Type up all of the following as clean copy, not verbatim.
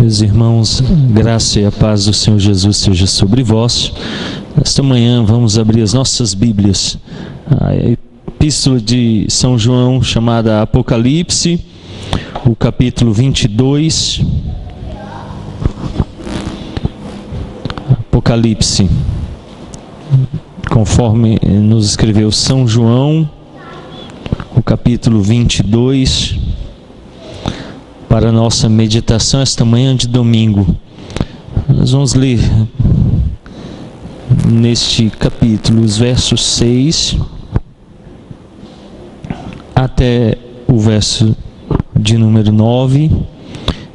Meus irmãos, graça e a paz do Senhor Jesus seja sobre vós. Esta manhã vamos abrir as nossas Bíblias, a Epístola de São João, chamada Apocalipse, o capítulo 22. Apocalipse, conforme nos escreveu São João, o capítulo 22, para a nossa meditação esta manhã de domingo. Nós vamos ler neste capítulo os versos 6 até o verso de número 9.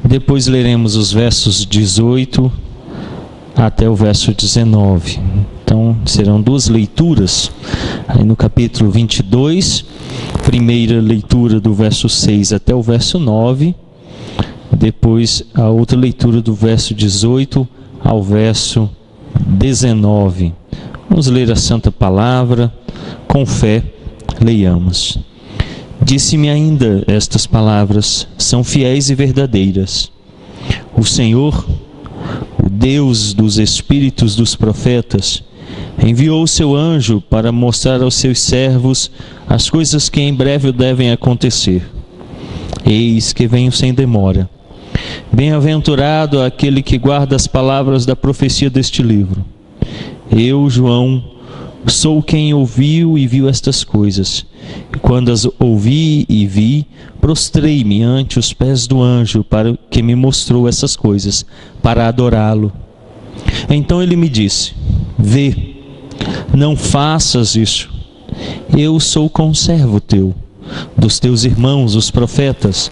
Depois leremos os versos 18 até o verso 19. Então serão duas leituras. Aí no capítulo 22, primeira leitura do verso 6 até o verso 9. Depois a outra leitura do verso 18 ao verso 19. Vamos ler a Santa Palavra, com fé, leiamos. Disse-me ainda estas palavras, são fiéis e verdadeiras. O Senhor, o Deus dos espíritos dos profetas, enviou o seu anjo para mostrar aos seus servos as coisas que em breve devem acontecer. Eis que venho sem demora. Bem-aventurado aquele que guarda as palavras da profecia deste livro. Eu, João, sou quem ouviu e viu estas coisas. E quando as ouvi e vi, prostrei-me ante os pés do anjo para que me mostrou essas coisas, para adorá-lo. Então ele me disse: vê, não faças isso. Eu sou conservo teu, dos teus irmãos, os profetas,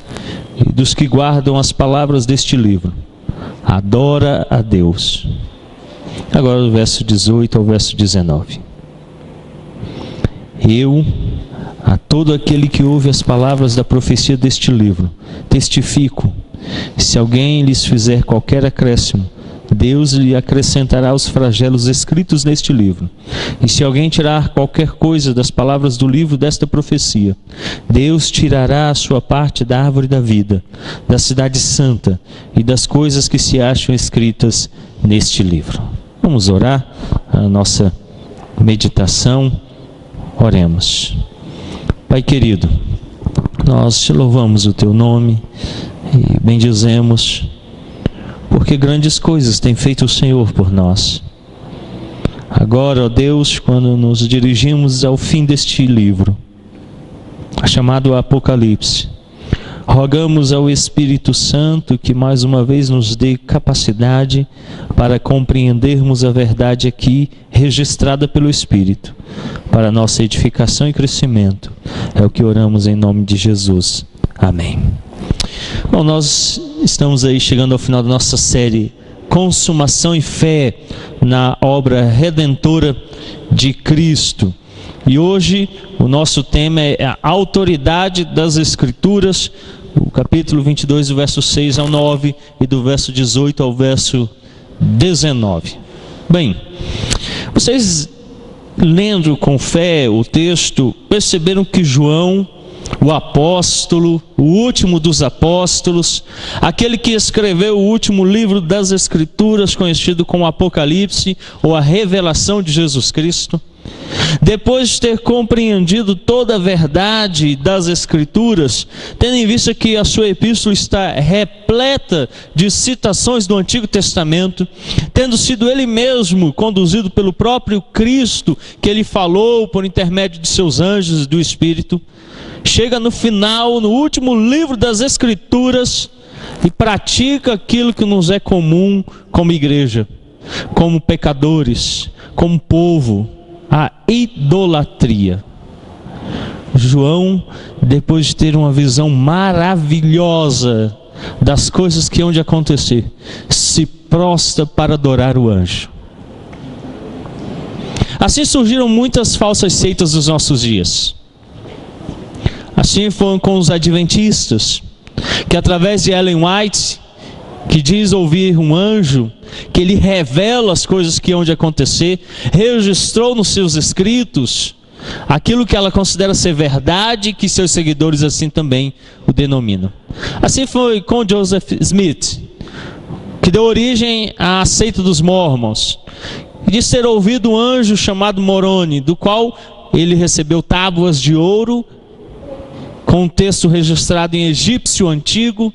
e dos que guardam as palavras deste livro. Adora a Deus. Agora o verso 18 ao verso 19. Eu, a todo aquele que ouve as palavras da profecia deste livro, testifico: se alguém lhes fizer qualquer acréscimo, Deus lhe acrescentará os flagelos escritos neste livro. E se alguém tirar qualquer coisa das palavras do livro desta profecia, Deus tirará a sua parte da árvore da vida, da cidade santa e das coisas que se acham escritas neste livro. Vamos orar a nossa meditação. Oremos. Pai querido, nós te louvamos o teu nome e bendizemos, porque grandes coisas tem feito o Senhor por nós. Agora, ó Deus, quando nos dirigimos ao fim deste livro, chamado Apocalipse, rogamos ao Espírito Santo que mais uma vez nos dê capacidade para compreendermos a verdade aqui registrada pelo Espírito, para nossa edificação e crescimento. É o que oramos em nome de Jesus. Amém. Bom, nós estamos aí chegando ao final da nossa série Consumação e Fé na obra redentora de Cristo. E hoje o nosso tema é a autoridade das Escrituras, o capítulo 22, do verso 6 ao 9 e do verso 18 ao verso 19. Bem, vocês lendo com fé o texto, perceberam que João, o apóstolo, o último dos apóstolos, aquele que escreveu o último livro das Escrituras, conhecido como Apocalipse, ou a revelação de Jesus Cristo, depois de ter compreendido toda a verdade das Escrituras, tendo em vista que a sua epístola está repleta de citações do Antigo Testamento, tendo sido ele mesmo conduzido pelo próprio Cristo, que ele falou por intermédio de seus anjos e do Espírito, chega no final, no último livro das Escrituras, e pratica aquilo que nos é comum como igreja, como pecadores, como povo: a idolatria. João, depois de ter uma visão maravilhosa das coisas que hão de acontecer, se prostra para adorar o anjo. Assim surgiram muitas falsas seitas nos nossos dias. Assim foi com os adventistas, que através de Ellen White, que diz ouvir um anjo, que ele revela as coisas que hão de acontecer, registrou nos seus escritos aquilo que ela considera ser verdade, que seus seguidores assim também o denominam. Assim foi com Joseph Smith, que deu origem à seita dos Mormons, e de ter ouvido um anjo chamado Moroni, do qual ele recebeu tábuas de ouro, com um texto registrado em egípcio antigo,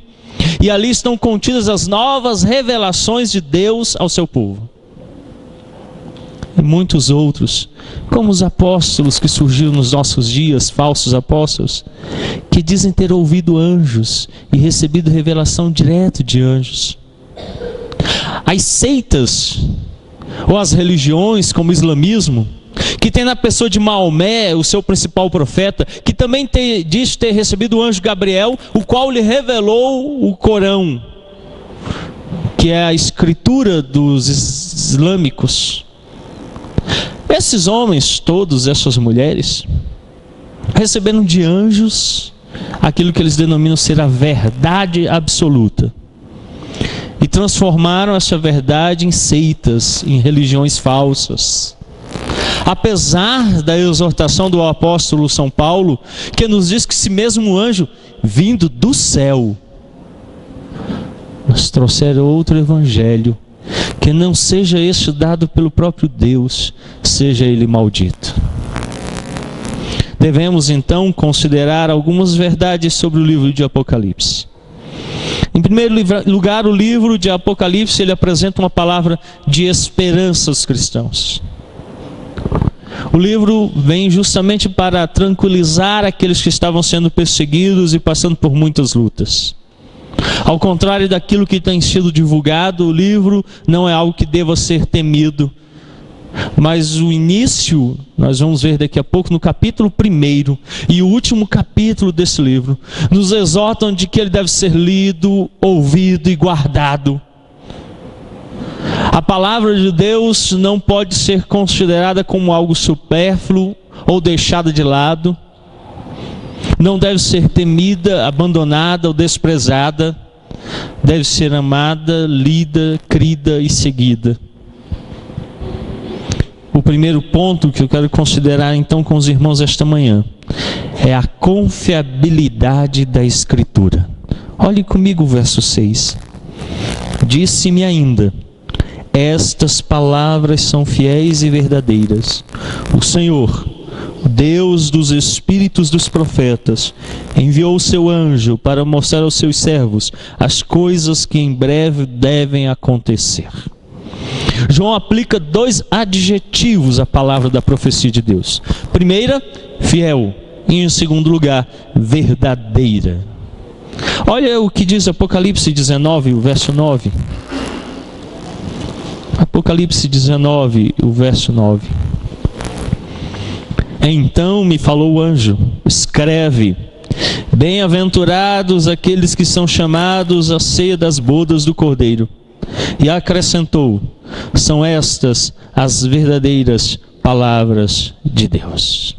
e ali estão contidas as novas revelações de Deus ao seu povo. E muitos outros, como os apóstolos que surgiram nos nossos dias, falsos apóstolos, que dizem ter ouvido anjos e recebido revelação direto de anjos. As seitas, ou as religiões como o islamismo, que tem na pessoa de Maomé, o seu principal profeta, que também diz ter recebido o anjo Gabriel, o qual lhe revelou o Corão, que é a escritura dos islâmicos. Esses homens todos, essas mulheres, receberam de anjos aquilo que eles denominam ser a verdade absoluta, e transformaram essa verdade em seitas, em religiões falsas. Apesar da exortação do apóstolo São Paulo, que nos diz que esse mesmo anjo, vindo do céu, nos trouxer outro evangelho, que não seja este dado pelo próprio Deus, seja ele maldito. Devemos então considerar algumas verdades sobre o livro de Apocalipse. Em primeiro lugar, o livro de Apocalipse, ele apresenta uma palavra de esperança aos cristãos. O livro vem justamente para tranquilizar aqueles que estavam sendo perseguidos e passando por muitas lutas. Ao contrário daquilo que tem sido divulgado, o livro não é algo que deva ser temido. Mas o início, nós vamos ver daqui a pouco no capítulo 1 e o último capítulo desse livro, nos exortam de que ele deve ser lido, ouvido e guardado. A palavra de Deus não pode ser considerada como algo supérfluo ou deixada de lado. Não deve ser temida, abandonada ou desprezada. Deve ser amada, lida, crida e seguida. O primeiro ponto que eu quero considerar então com os irmãos esta manhã é a confiabilidade da Escritura. Olhe comigo o verso 6. Disse-me ainda: estas palavras são fiéis e verdadeiras. O Senhor, o Deus dos espíritos dos profetas, enviou o seu anjo para mostrar aos seus servos as coisas que em breve devem acontecer. João aplica dois adjetivos à palavra da profecia de Deus. Primeira, fiel. E em segundo lugar, verdadeira. Olha o que diz Apocalipse 19, o verso 9. Apocalipse 19, o verso 9. Então me falou o anjo: escreve, bem-aventurados aqueles que são chamados à ceia das bodas do Cordeiro. E acrescentou: são estas as verdadeiras palavras de Deus.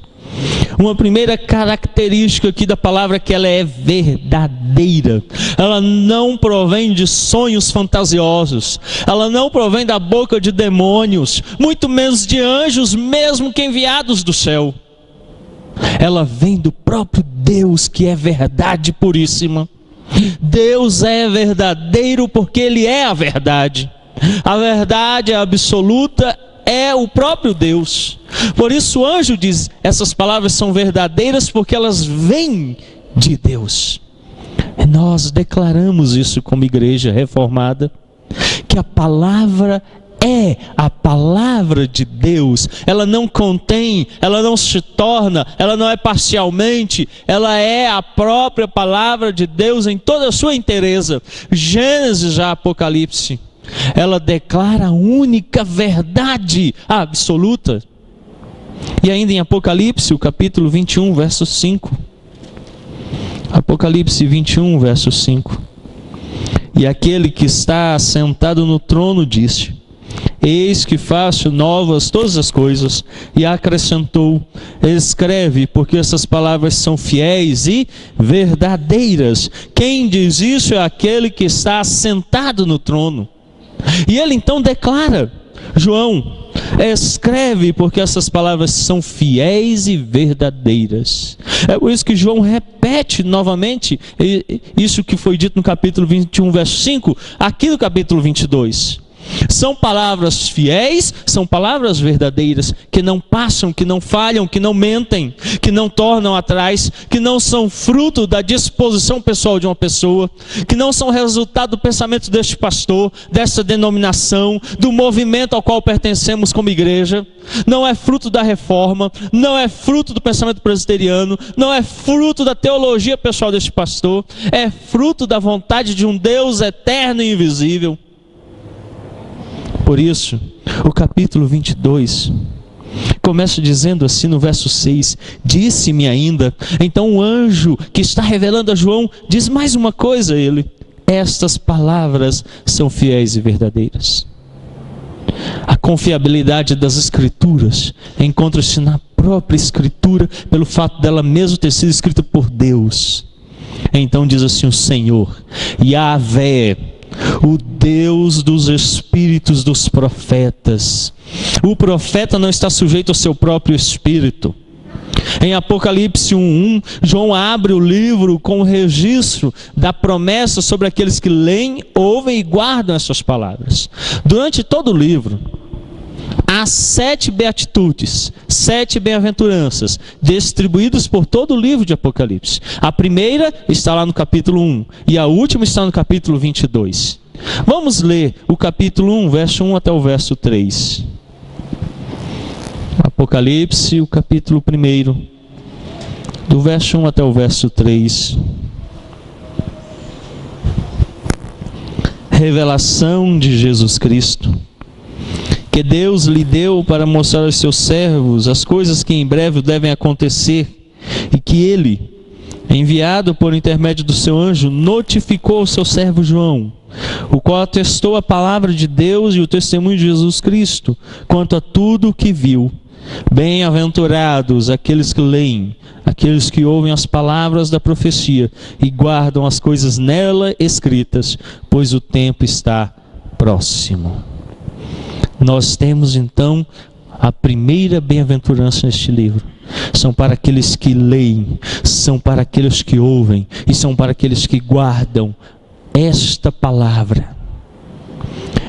Uma primeira característica aqui da palavra é que ela é verdadeira. Ela não provém de sonhos fantasiosos. Ela não provém da boca de demônios, muito menos de anjos, mesmo que enviados do céu. Ela vem do próprio Deus, que é verdade puríssima. Deus é verdadeiro porque Ele é a verdade. A verdade absoluta é o próprio Deus. Por isso o anjo diz: essas palavras são verdadeiras porque elas vêm de Deus. E nós declaramos isso como igreja reformada, que a palavra é a palavra de Deus. Ela não contém, ela não se torna, ela não é parcialmente, ela é a própria palavra de Deus em toda a sua inteireza. Gênesis a Apocalipse, ela declara a única verdade absoluta. E ainda em Apocalipse, o capítulo 21, verso 5. Apocalipse 21, verso 5. E aquele que está assentado no trono disse: eis que faço novas todas as coisas. E acrescentou: escreve, porque essas palavras são fiéis e verdadeiras. Quem diz isso é aquele que está assentado no trono. E ele então declara, João, Escreve, porque essas palavras são fiéis e verdadeiras. É por isso que João repete novamente isso que foi dito no capítulo 21, verso 5, aqui no capítulo 22. São palavras fiéis, são palavras verdadeiras, que não passam, que não falham, que não mentem, que não tornam atrás, que não são fruto da disposição pessoal de uma pessoa, que não são resultado do pensamento deste pastor, dessa denominação, do movimento ao qual pertencemos como igreja. Não é fruto da reforma, não é fruto do pensamento presbiteriano, não é fruto da teologia pessoal deste pastor, é fruto da vontade de um Deus eterno e invisível. Por isso, o capítulo 22 começa dizendo assim no verso 6: disse-me ainda. Então o anjo que está revelando a João diz mais uma coisa a ele: estas palavras são fiéis e verdadeiras. A confiabilidade das Escrituras encontra-se na própria Escritura, pelo fato dela mesma ter sido escrita por Deus. Então diz assim o Senhor, Yahvé, o Deus dos espíritos dos profetas. O profeta não está sujeito ao seu próprio espírito. Em Apocalipse 1:1, João abre o livro com o registro da promessa sobre aqueles que leem, ouvem e guardam essas palavras. Durante todo o livro, há 7 beatitudes, 7 bem-aventuranças, distribuídas por todo o livro de Apocalipse. A primeira está lá no capítulo 1, e a última está no capítulo 22. Vamos ler o capítulo 1, verso 1 até o verso 3. Apocalipse, o capítulo 1, do verso 1 até o verso 3. Revelação de Jesus Cristo, que Deus lhe deu para mostrar aos seus servos as coisas que em breve devem acontecer, e que ele, enviado por intermédio do seu anjo, notificou ao seu servo João, o qual atestou a palavra de Deus e o testemunho de Jesus Cristo, quanto a tudo o que viu. Bem-aventurados aqueles que leem, aqueles que ouvem as palavras da profecia e guardam as coisas nela escritas, pois o tempo está próximo. Nós temos então a primeira bem-aventurança neste livro. São para aqueles que leem, são para aqueles que ouvem e são para aqueles que guardam esta palavra.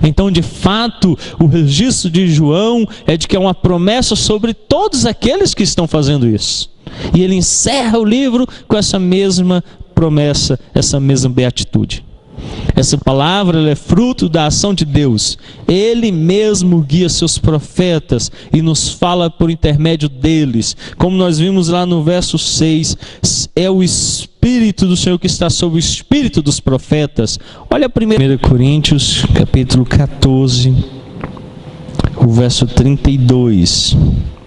Então, de fato, o registro de João é de que é uma promessa sobre todos aqueles que estão fazendo isso. E ele encerra o livro com essa mesma promessa, essa mesma beatitude. Essa palavra ela é fruto da ação de Deus. Ele mesmo guia seus profetas e nos fala por intermédio deles. Como nós vimos lá no verso 6, é o Espírito do Senhor que está sobre o Espírito dos profetas. Olha 1 Coríntios, capítulo 14, o verso 32.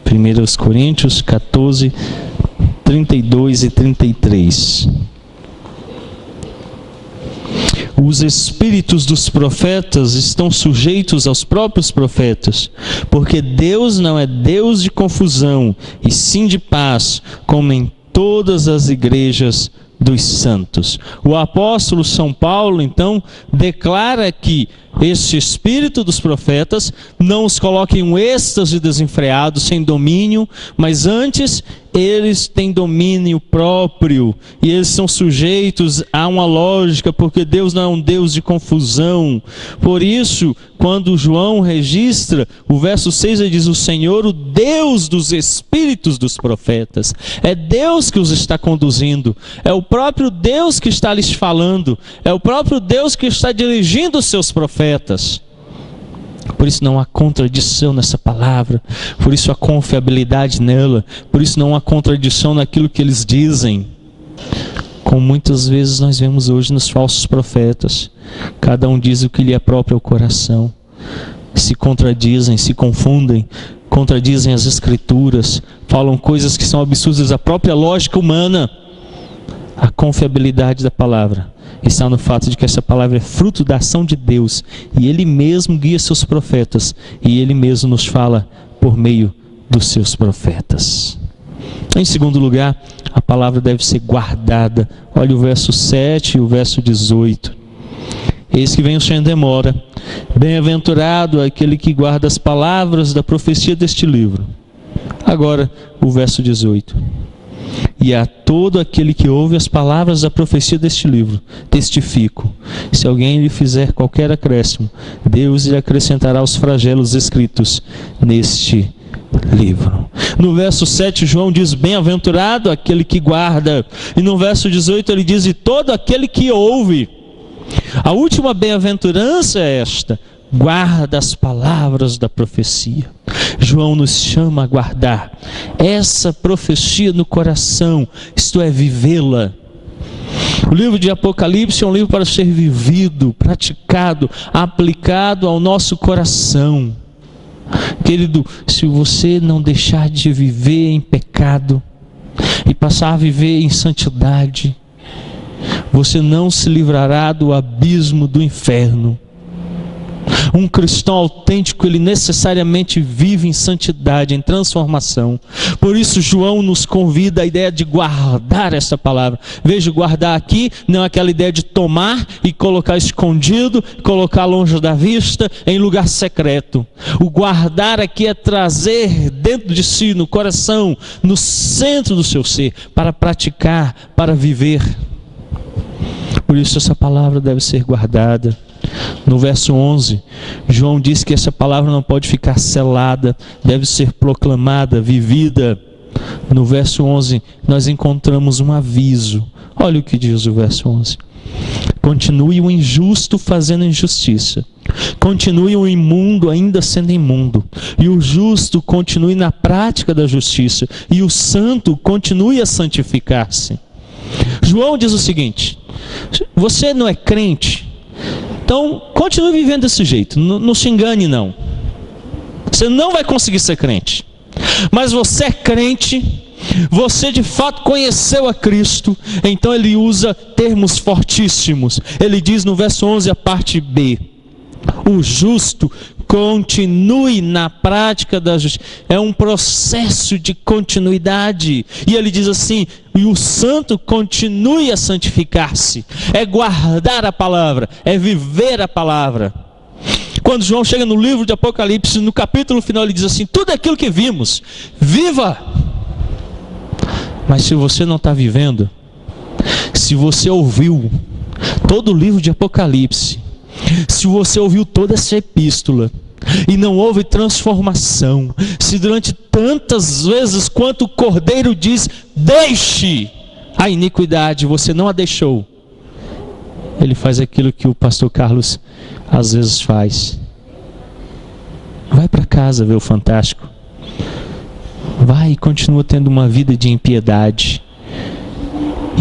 1 Coríntios 14, 32 e 33. Os espíritos dos profetas estão sujeitos aos próprios profetas, porque Deus não é Deus de confusão, e sim de paz, como em todas as igrejas dos santos. O apóstolo São Paulo, então, declara que esse espírito dos profetas não os coloca em um êxtase desenfreado, sem domínio, mas antes eles têm domínio próprio e eles são sujeitos a uma lógica, porque Deus não é um Deus de confusão. Por isso, quando João registra o verso 6, ele diz: o Senhor, o Deus dos espíritos dos profetas. É Deus que os está conduzindo, é o próprio Deus que está lhes falando, é o próprio Deus que está dirigindo os seus profetas. Por isso não há contradição nessa palavra, por isso há confiabilidade nela, por isso não há contradição naquilo que eles dizem. Como muitas vezes nós vemos hoje nos falsos profetas, cada um diz o que lhe é próprio ao coração, se contradizem, se confundem, contradizem as Escrituras, falam coisas que são absurdas à própria lógica humana. A confiabilidade da palavra está no fato de que essa palavra é fruto da ação de Deus, e Ele mesmo guia seus profetas, e Ele mesmo nos fala por meio dos seus profetas. Em segundo lugar, a palavra deve ser guardada. Olha o verso 7 e o verso 18. Eis que venho sem demora. Bem-aventurado aquele que guarda as palavras da profecia deste livro. Agora, o verso 18. E a todo aquele que ouve as palavras da profecia deste livro, testifico: se alguém lhe fizer qualquer acréscimo, Deus lhe acrescentará os flagelos escritos neste livro. No verso 7, João diz: bem-aventurado aquele que guarda. E no verso 18 ele diz: e todo aquele que ouve. A última bem-aventurança é esta: guarda as palavras da profecia. João nos chama a guardar essa profecia no coração, isto é, vivê-la. O livro de Apocalipse é um livro para ser vivido, praticado, aplicado ao nosso coração. Querido, se você não deixar de viver em pecado e passar a viver em santidade, você não se livrará do abismo do inferno. Um cristão autêntico, ele necessariamente vive em santidade, em transformação. Por isso João nos convida à ideia de guardar essa palavra. Veja, guardar aqui não é aquela ideia de tomar e colocar escondido, colocar longe da vista, em lugar secreto. O guardar aqui é trazer dentro de si, no coração, no centro do seu ser, para praticar, para viver. Por isso essa palavra deve ser guardada. No verso 11, João diz que essa palavra não pode ficar selada, deve ser proclamada, vivida. No verso 11, nós encontramos um aviso. Olha o que diz o verso 11. Continue o injusto fazendo injustiça. Continue o imundo ainda sendo imundo. E o justo continue na prática da justiça. E o santo continue a santificar-se. João diz o seguinte: você não é crente? Então, continue vivendo desse jeito, não se engane não. Você não vai conseguir ser crente. Mas você é crente, você de fato conheceu a Cristo, então ele usa termos fortíssimos. Ele diz no verso 11, a parte B: o justo continue na prática da justiça. É um processo de continuidade. E ele diz assim: e o santo continue a santificar-se. É guardar a palavra, é viver a palavra. Quando João chega no livro de Apocalipse, no capítulo final, ele diz assim: tudo aquilo que vimos, viva! Mas se você não está vivendo, se você ouviu todo o livro de Apocalipse, se você ouviu toda essa epístola e não houve transformação, se durante tantas vezes quanto o Cordeiro diz: deixe a iniquidade, você não a deixou, ele faz aquilo que o pastor Carlos às vezes faz: vai para casa ver o Fantástico, vai e continua tendo uma vida de impiedade.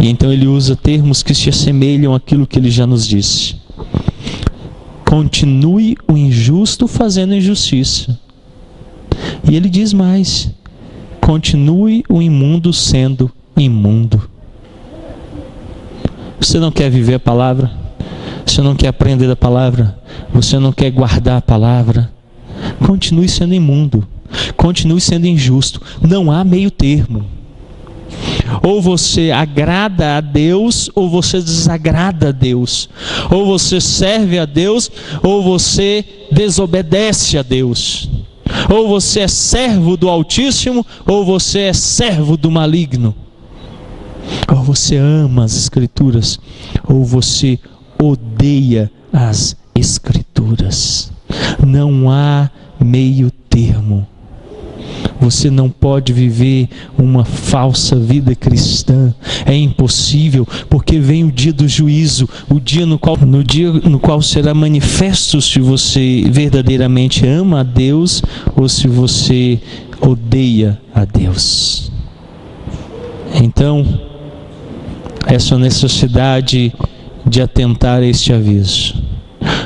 E então ele usa termos que se assemelham àquilo que ele já nos disse. Continue o injusto fazendo injustiça. E ele diz mais: continue o imundo sendo imundo. Você não quer viver a palavra? Você não quer aprender da palavra? Você não quer guardar a palavra? Continue sendo imundo. Continue sendo injusto. Não há meio termo. Ou você agrada a Deus, ou você desagrada a Deus. Ou você serve a Deus, ou você desobedece a Deus. Ou você é servo do Altíssimo, ou você é servo do maligno. Ou você ama as Escrituras, ou você odeia as Escrituras. Não há meio termo. Você não pode viver uma falsa vida cristã. É impossível, porque vem o dia do juízo, o dia no qual será manifesto se você verdadeiramente ama a Deus ou se você odeia a Deus. Então, essa necessidade de atentar a este aviso: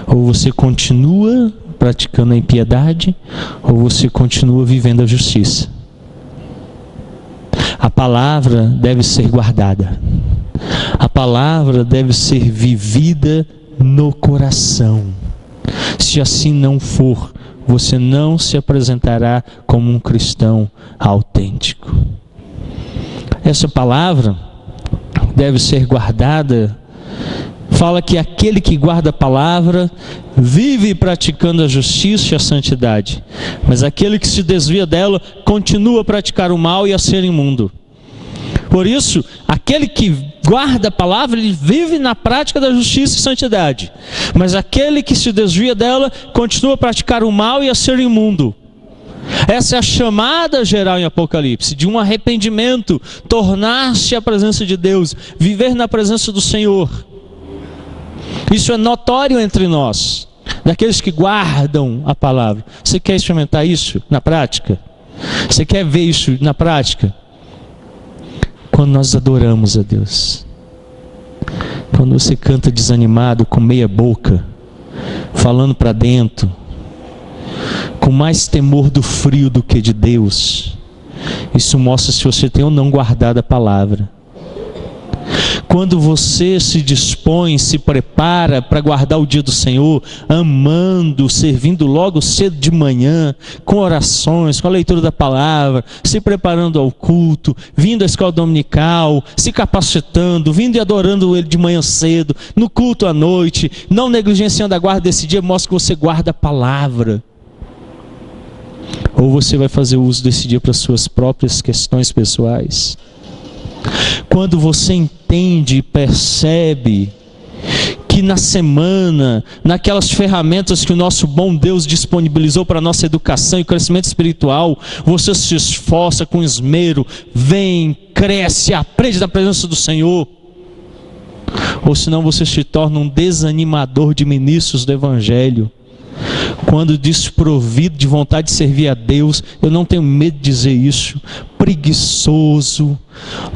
ou você continua praticando a impiedade, ou você continua vivendo a justiça. A palavra deve ser guardada. A palavra deve ser vivida no coração. Se assim não for, você não se apresentará como um cristão autêntico. Essa palavra deve ser guardada fala que aquele que guarda a palavra vive praticando a justiça e a santidade, mas aquele que se desvia dela continua a praticar o mal e a ser imundo. Por isso, aquele que guarda a palavra, ele vive na prática da justiça e santidade, mas aquele que se desvia dela continua a praticar o mal e a ser imundo. Essa é a chamada geral em Apocalipse, de um arrependimento, tornar-se à presença de Deus, viver na presença do Senhor. Isso é notório entre nós, daqueles que guardam a palavra. Você quer experimentar isso na prática? Você quer ver isso na prática? Quando nós adoramos a Deus, quando você canta desanimado, com meia boca, falando para dentro, com mais temor do frio do que de Deus, isso mostra se você tem ou não guardado a palavra. Quando você se dispõe, se prepara para guardar o dia do Senhor, amando, servindo logo cedo de manhã, com orações, com a leitura da palavra, se preparando ao culto, vindo à escola dominical, se capacitando, vindo e adorando Ele de manhã cedo, no culto à noite, não negligenciando a guarda desse dia, mostra que você guarda a palavra. Ou você vai fazer uso desse dia para suas próprias questões pessoais? Quando você entende e percebe que na semana, naquelas ferramentas que o nosso bom Deus disponibilizou para a nossa educação e crescimento espiritual, você se esforça com esmero, vem, cresce, aprende na presença do Senhor. Ou senão você se torna um desanimador de ministros do Evangelho. Quando desprovido de vontade de servir a Deus, eu não tenho medo de dizer isso, preguiçoso,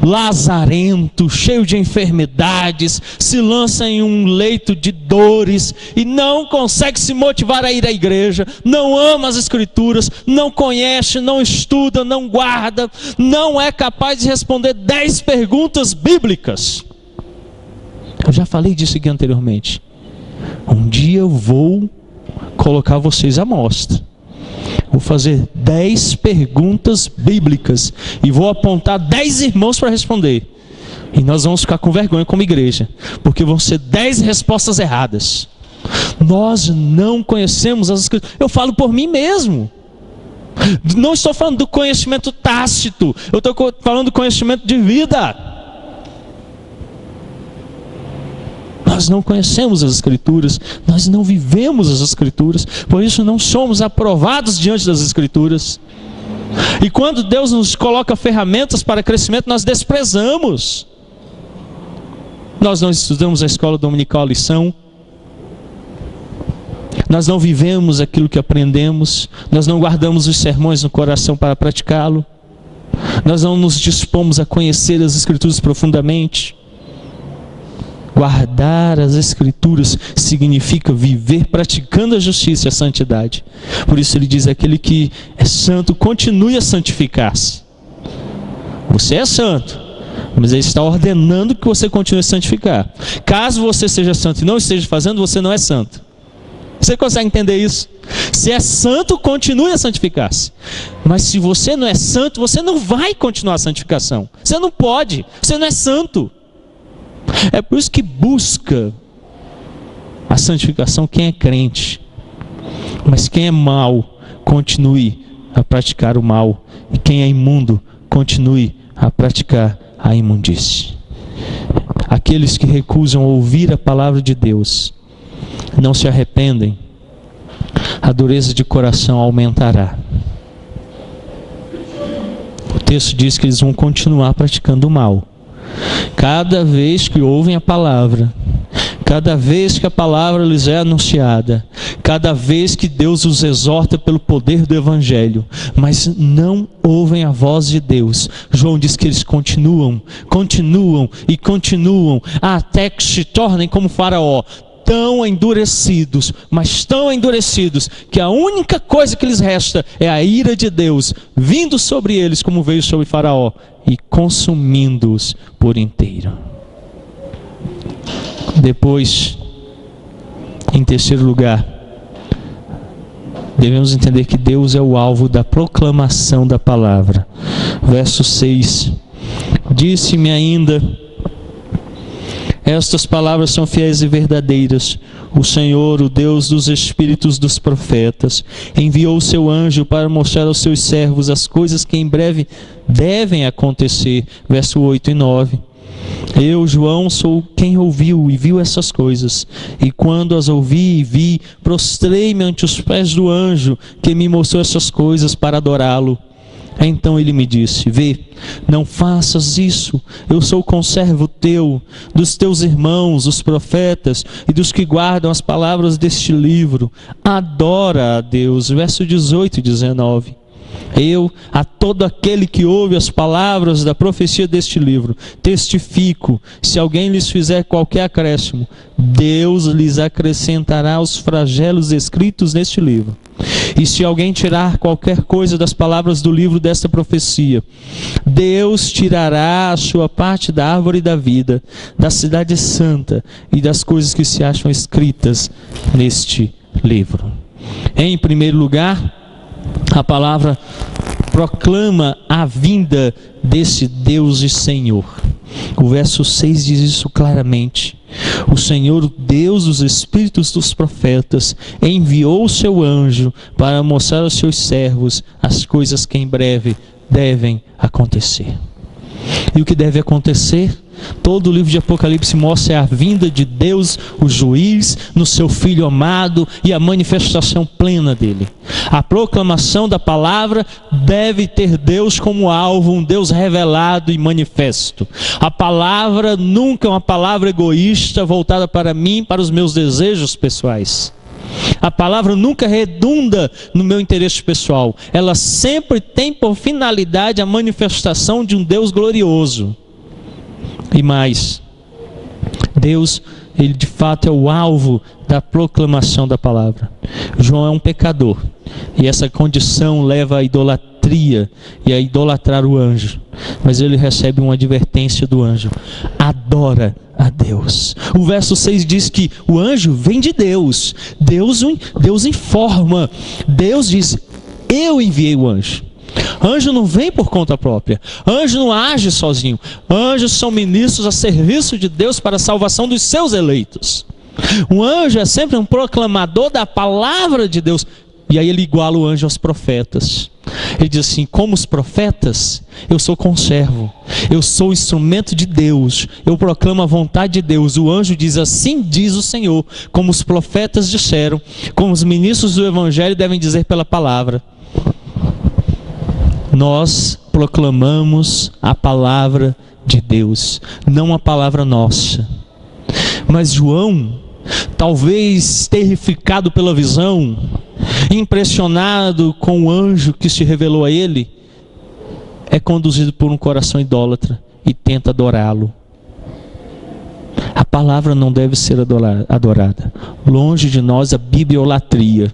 lazarento, cheio de enfermidades, se lança em um leito de dores e não consegue se motivar a ir à igreja, não ama as Escrituras, não conhece, não estuda, não guarda, não é capaz de responder 10 perguntas bíblicas. Eu já falei disso aqui anteriormente. Um dia eu vou colocar vocês à mostra. Vou fazer 10 perguntas bíblicas e vou apontar 10 irmãos para responder. E nós vamos ficar com vergonha como igreja, porque vão ser 10 respostas erradas. Nós não conhecemos as Escrituras. Eu falo por mim mesmo. Não estou falando do conhecimento tácito, eu estou falando do conhecimento de vida. Nós não conhecemos as Escrituras, nós não vivemos as Escrituras, por isso não somos aprovados diante das Escrituras. E quando Deus nos coloca ferramentas para crescimento, nós desprezamos. Nós não estudamos a escola dominical, a lição. Nós não vivemos aquilo que aprendemos. Nós não guardamos os sermões no coração para praticá-lo. Nós não nos dispomos a conhecer as Escrituras profundamente. Guardar as Escrituras significa viver praticando a justiça e a santidade. Por isso ele diz: aquele que é santo, continue a santificar-se. Você é santo, mas ele está ordenando que você continue a santificar. Caso você seja santo e não esteja fazendo, você não é santo. Você consegue entender isso? Se é santo, continue a santificar-se. Mas se você não é santo, você não vai continuar a santificação. Você não pode, você não é santo. É por isso que busca a santificação quem é crente. Mas quem é mau, continue a praticar o mal. E quem é imundo, continue a praticar a imundície. Aqueles que recusam ouvir a palavra de Deus, não se arrependem, a dureza de coração aumentará. O texto diz que eles vão continuar praticando o mal. Cada vez que ouvem a palavra, cada vez que a palavra lhes é anunciada, cada vez que Deus os exorta pelo poder do Evangelho, mas não ouvem a voz de Deus, João diz que eles continuam até que se tornem como Faraó, tão endurecidos, mas tão endurecidos, que a única coisa que lhes resta é a ira de Deus vindo sobre eles como veio sobre Faraó e consumindo-os por inteiro. Depois, em terceiro lugar, devemos entender que Deus é o alvo da proclamação da palavra. Verso 6: disse-me ainda: Estas palavras são fiéis e verdadeiras. O Senhor, o Deus dos espíritos dos profetas, enviou o seu anjo para mostrar aos seus servos as coisas que em breve devem acontecer. Verso 8 e 9. Eu, João, sou quem ouviu e viu essas coisas. E quando as ouvi e vi, prostrei-me ante os pés do anjo que me mostrou essas coisas para adorá-lo. Então ele me disse: vê, não faças isso. Eu sou conservo teu, dos teus irmãos, os profetas, e dos que guardam as palavras deste livro. Adora a Deus. Verso 18 e 19. Eu, a todo aquele que ouve as palavras da profecia deste livro, testifico: se alguém lhes fizer qualquer acréscimo, Deus lhes acrescentará os flagelos escritos neste livro. E se alguém tirar qualquer coisa das palavras do livro desta profecia, Deus tirará a sua parte da árvore da vida, da cidade santa e das coisas que se acham escritas neste livro. Em primeiro lugar, a palavra proclama a vinda desse Deus e Senhor. O verso 6 diz isso claramente. O Senhor, o Deus dos espíritos dos profetas, enviou o seu anjo para mostrar aos seus servos as coisas que em breve devem acontecer. E o que deve acontecer? Todo o livro de Apocalipse mostra a vinda de Deus, o juiz, no seu Filho amado e a manifestação plena dele. A proclamação da palavra deve ter Deus como alvo, um Deus revelado e manifesto. A palavra nunca é uma palavra egoísta voltada para mim, para os meus desejos pessoais. A palavra nunca redunda no meu interesse pessoal. Ela sempre tem por finalidade a manifestação de um Deus glorioso. E mais, Deus, ele de fato é o alvo da proclamação da palavra. João é um pecador, e essa condição leva à idolatria e a idolatrar o anjo. Mas ele recebe uma advertência do anjo: adora a Deus. O verso 6 diz que o anjo vem de Deus. Deus informa. Deus diz: eu enviei o anjo. Anjo não vem por conta própria. Anjo não age sozinho. Anjos são ministros a serviço de Deus para a salvação dos seus eleitos. Um anjo é sempre um proclamador da palavra de Deus. E aí ele iguala o anjo aos profetas. Ele diz assim: como os profetas, eu sou conservo, eu sou instrumento de Deus, eu proclamo a vontade de Deus. O anjo diz: assim diz o Senhor. Como os profetas disseram, como os ministros do evangelho devem dizer pela palavra. Nós proclamamos a palavra de Deus, não a palavra nossa. Mas João, talvez terrificado pela visão, impressionado com o anjo que se revelou a ele, é conduzido por um coração idólatra e tenta adorá-lo. A palavra não deve ser adorada. Longe de nós a bibliolatria.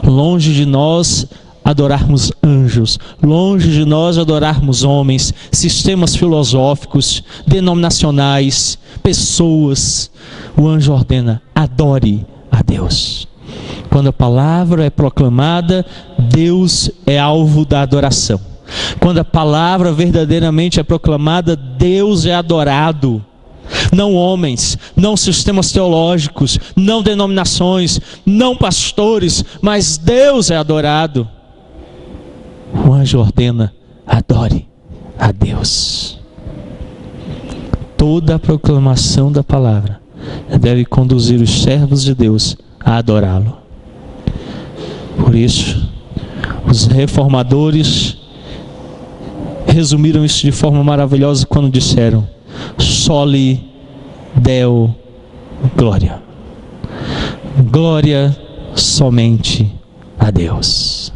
Longe de nós adorarmos anjos, longe de nós adorarmos homens, sistemas filosóficos, denominacionais, pessoas. O anjo ordena: adore a Deus. Quando a palavra é proclamada, Deus é alvo da adoração. Quando a palavra verdadeiramente é proclamada, Deus é adorado. Não homens, não sistemas teológicos, não denominações, não pastores, mas Deus é adorado. O anjo ordena: adore a Deus. Toda a proclamação da palavra deve conduzir os servos de Deus a adorá-lo. Por isso, os reformadores resumiram isso de forma maravilhosa quando disseram: soli deo glória. Glória somente a Deus.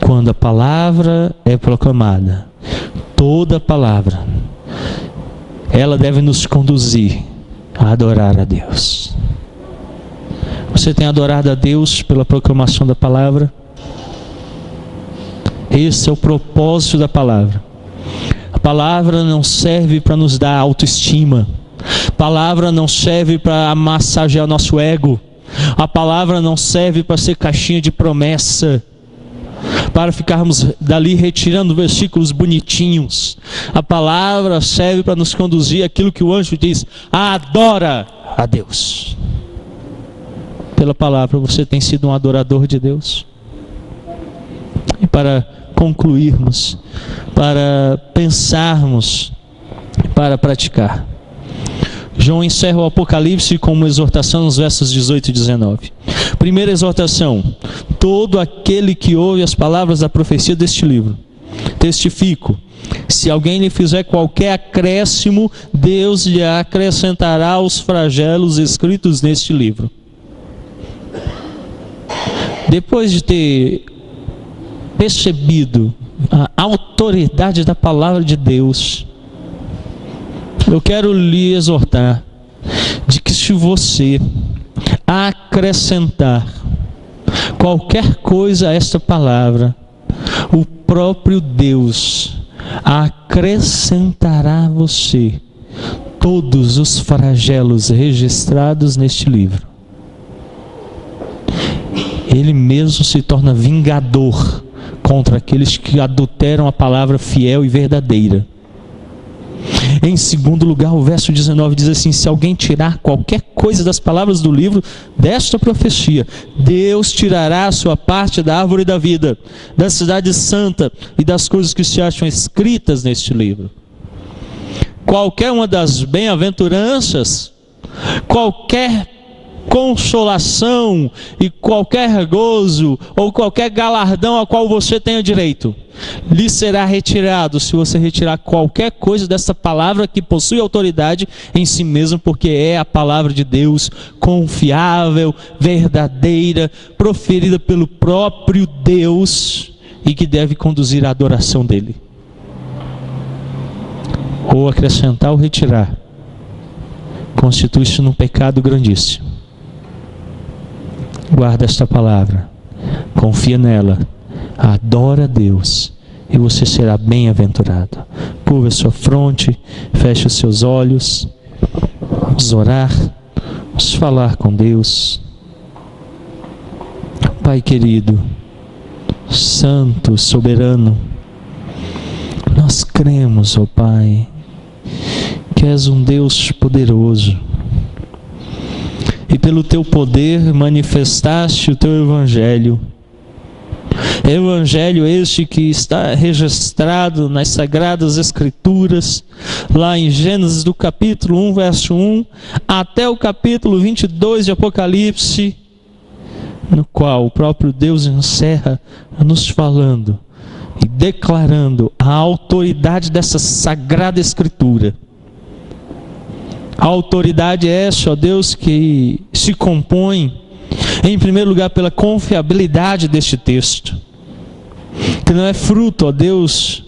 Quando a palavra é proclamada, toda a palavra, ela deve nos conduzir a adorar a Deus. Você tem adorado a Deus pela proclamação da palavra? Esse é o propósito da palavra. A palavra não serve para nos dar autoestima. A palavra não serve para massagear nosso ego. A palavra não serve para ser caixinha de promessa, para ficarmos dali retirando versículos bonitinhos. A palavra serve para nos conduzir àquilo que o anjo diz: adora a Deus. Pela palavra você tem sido um adorador de Deus? E para concluirmos, para pensarmos, para praticar, João encerra o Apocalipse com uma exortação nos versos 18 e 19. Primeira exortação: todo aquele que ouve as palavras da profecia deste livro, testifico, se alguém lhe fizer qualquer acréscimo, Deus lhe acrescentará os flagelos escritos neste livro. Depois de ter percebido a autoridade da palavra de Deus, eu quero lhe exortar de que se você acrescentar qualquer coisa a esta palavra, o próprio Deus acrescentará a você todos os flagelos registrados neste livro. Ele mesmo se torna vingador contra aqueles que adulteram a palavra fiel e verdadeira. Em segundo lugar, o verso 19 diz assim: se alguém tirar qualquer coisa das palavras do livro desta profecia, Deus tirará a sua parte da árvore da vida, da cidade santa e das coisas que se acham escritas neste livro. Qualquer uma das bem-aventuranças, qualquer consolação e qualquer gozo ou qualquer galardão a qual você tenha direito, lhe será retirado se você retirar qualquer coisa dessa palavra que possui autoridade em si mesmo, porque é a palavra de Deus, confiável, verdadeira, proferida pelo próprio Deus e que deve conduzir à adoração dele. Ou acrescentar ou retirar constitui-se num pecado grandíssimo. Guarda esta palavra, confia nela, adora a Deus e você será bem-aventurado. Curva a sua fronte, feche os seus olhos, vamos orar, vamos falar com Deus. Pai querido, santo, soberano, nós cremos, ó Pai, que és um Deus poderoso, e pelo teu poder manifestaste o teu evangelho. Evangelho este que está registrado nas Sagradas Escrituras, lá em Gênesis do capítulo 1, verso 1, até o capítulo 22 de Apocalipse, no qual o próprio Deus encerra nos falando e declarando a autoridade dessa Sagrada Escritura. A autoridade é essa, ó Deus, que se compõe, em primeiro lugar, pela confiabilidade deste texto, que não é fruto, ó Deus,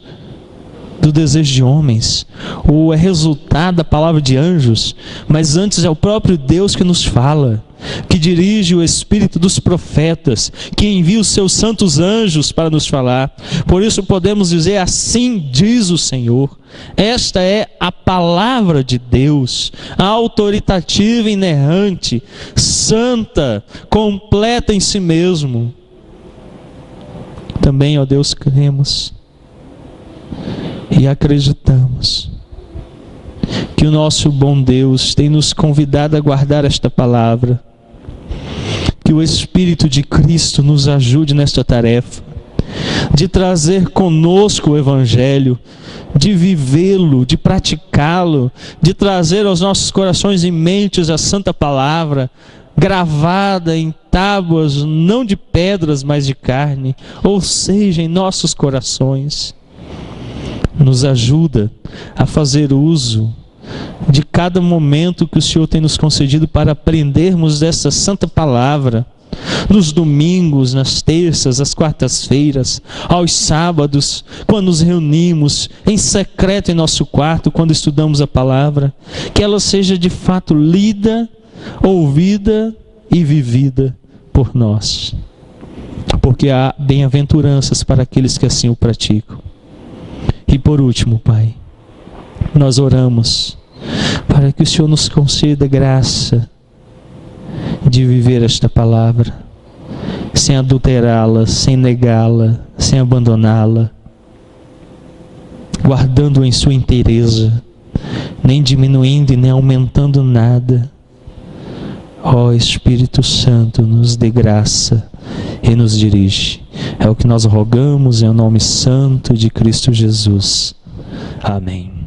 do desejo de homens, ou é resultado da palavra de anjos, mas antes é o próprio Deus que nos fala, que dirige o espírito dos profetas, que envia os seus santos anjos para nos falar. Por isso podemos dizer: assim diz o Senhor. Esta é a palavra de Deus, autoritativa, inerrante, santa, completa em si mesmo. Também, ó Deus, cremos e acreditamos que o nosso bom Deus tem nos convidado a guardar esta palavra. Que o Espírito de Cristo nos ajude nesta tarefa, de trazer conosco o Evangelho, de vivê-lo, de praticá-lo, de trazer aos nossos corações e mentes a santa palavra, gravada em tábuas, não de pedras, mas de carne, ou seja, em nossos corações. Nos ajuda a fazer uso de cada momento que o Senhor tem nos concedido para aprendermos dessa santa palavra, nos domingos, nas terças, às quartas-feiras, aos sábados, quando nos reunimos em secreto em nosso quarto, quando estudamos a palavra, que ela seja de fato lida, ouvida e vivida por nós, porque há bem-aventuranças para aqueles que assim o praticam. E por último, Pai, nós oramos para que o Senhor nos conceda graça de viver esta palavra, sem adulterá-la, sem negá-la, sem abandoná-la, guardando-a em sua inteireza, nem diminuindo e nem aumentando nada. Ó Espírito Santo, nos dê graça e nos dirige. É o que nós rogamos em nome santo de Cristo Jesus. Amém.